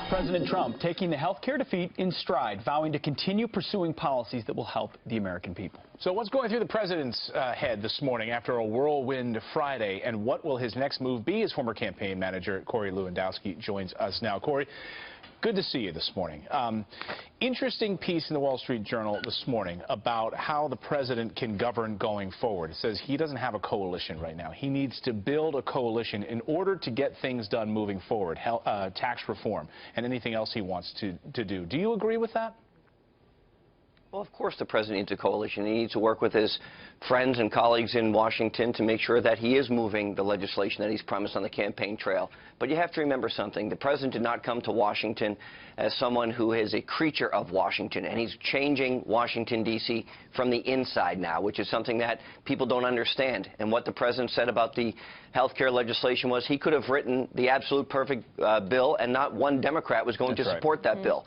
President Trump taking the health care defeat in stride, vowing to continue pursuing policies that will help the American people. So what's going through the president's head this morning after a whirlwind Friday, and what will his next move be? His former campaign manager, Lewandowski, joins us now. Corey, good to see you this morning. Interesting piece in the Wall Street Journal this morning about how the president can govern going forward. It says he doesn't have a coalition right now. He needs to build a coalition in order to get things done moving forward, tax reform and anything else he wants to do. Do you agree with that? Well, of course the president needs a coalition. He needs to work with his friends and colleagues in Washington to make sure that he is moving the legislation that he's promised on the campaign trail. But you have to remember something. The president did not come to Washington as someone who is a creature of Washington, and he's changing Washington, D.C. from the inside now, which is something that people don't understand. And what the president said about the health care legislation was he could have written the absolute perfect bill, and not one Democrat was going to support that bill.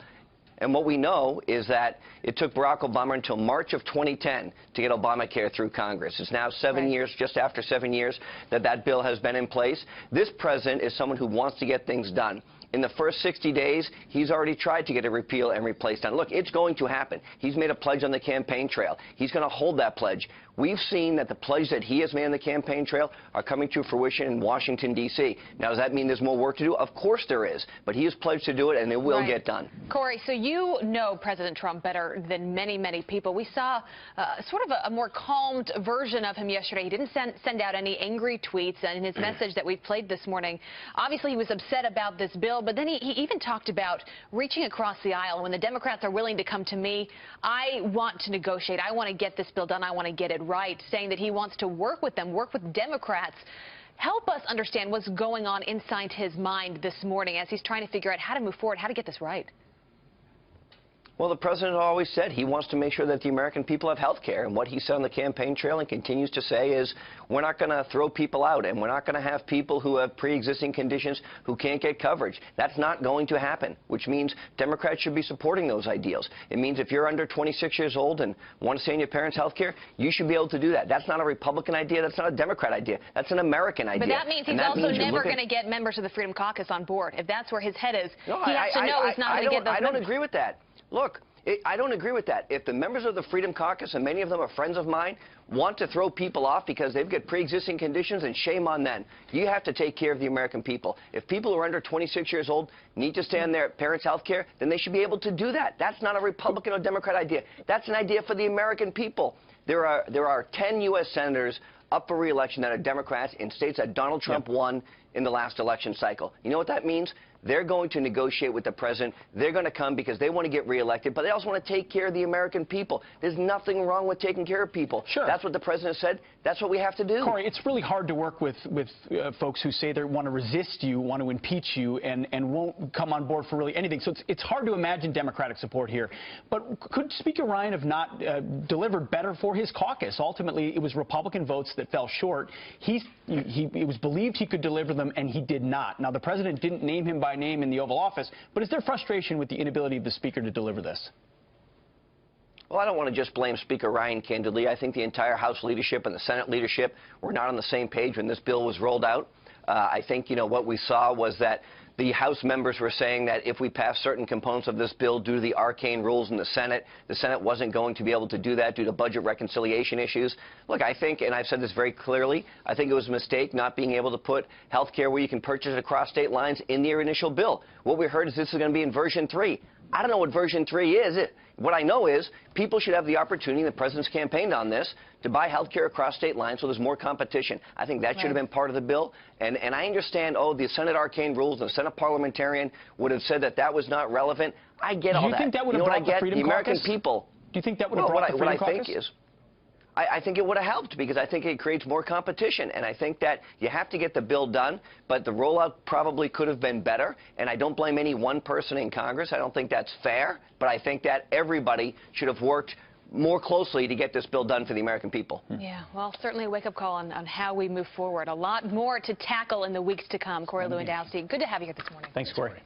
And what we know is that it took Barack Obama until March of 2010 to get Obamacare through Congress. It's now 7 years, just after 7 years, that bill has been in place. This president is someone who wants to get things done. In the first 60 days, he's already tried to get a repeal and replace done. Look, it's going to happen. He's made a pledge on the campaign trail. He's going to hold that pledge. We've seen that the pledge that he has made on the campaign trail are coming to fruition in Washington, D.C. Now, does that mean there's more work to do? Of course there is. But he has pledged to do it, and it will get done. Corey, so you know President Trump better than many, many people. We saw sort of a more calmed version of him yesterday. He didn't send out any angry tweets in his message that we've played this morning. Obviously, he was upset about this bill, but then he even talked about reaching across the aisle. When the Democrats are willing to come to me, I want to negotiate. I want to get this bill done. I want to get it right, saying that he wants to work with them, work with Democrats. Help us understand what's going on inside his mind this morning as he's trying to figure out how to move forward, how to get this right. Well, the president always said he wants to make sure that the American people have health care. And what he said on the campaign trail and continues to say is we're not going to throw people out, and we're not going to have people who have pre-existing conditions who can't get coverage. That's not going to happen, which means Democrats should be supporting those ideals. It means if you're under 26 years old and want to stay in your parents' health care, you should be able to do that. That's not a Republican idea. That's not a Democrat idea. That's an American idea. But that means he's also never going to get members of the Freedom Caucus on board. If that's where his head is, he has to know he's not going to get those I don't agree with that. Look, I don't agree with that. If the members of the Freedom Caucus, and many of them are friends of mine, want to throw people off because they've got pre-existing conditions, and shame on them. You have to take care of the American people. If people who are under 26 years old need to stay on their parents' health care, then they should be able to do that. That's not a Republican or Democrat idea. That's an idea for the American people. There are 10 U.S. senators up for re-election that are Democrats in states that Donald Trump won in the last election cycle. You know what that means? They're going to negotiate with the president. They're going to come because they want to get reelected, but they also want to take care of the American people. There's nothing wrong with taking care of people. Sure. That's what the president said. That's what we have to do. Corey, it's really hard to work with folks who say they want to resist you, want to impeach you, and won't come on board for really anything. So it's hard to imagine Democratic support here. But could Speaker Ryan have not delivered better for his caucus? Ultimately, it was Republican votes that fell short. It was believed he could deliver them, and he did not. Now, the president didn't name him by name in the Oval Office, but is there frustration with the inability of the Speaker to deliver this? Well, I don't want to just blame Speaker Ryan, candidly. I think the entire House leadership and the Senate leadership were not on the same page when this bill was rolled out. I think, what we saw was that the House members were saying that if we pass certain components of this bill due to the arcane rules in the Senate wasn't going to be able to do that due to budget reconciliation issues. Look, I think, and I've said this very clearly, I think it was a mistake not being able to put health care where you can purchase it across state lines in their initial bill. What we heard is this is going to be in version 3. I don't know what version 3 is. What I know is people should have the opportunity, the president's campaigned on this, to buy health care across state lines so there's more competition. I think that should have been part of the bill. And I understand, the Senate arcane rules, and the Senate parliamentarian would have said that was not relevant. I get all that. Do you think that would have brought the Freedom Caucus? The American people. Do you think that would have brought the Freedom Caucus? What I think is, I think it would have helped because I think it creates more competition. And I think that you have to get the bill done, but the rollout probably could have been better. And I don't blame any one person in Congress. I don't think that's fair. But I think that everybody should have worked more closely to get this bill done for the American people. Yeah, well, certainly a wake-up call on how we move forward. A lot more to tackle in the weeks to come. Lewandowski, good to have you here this morning. Thanks, Corey.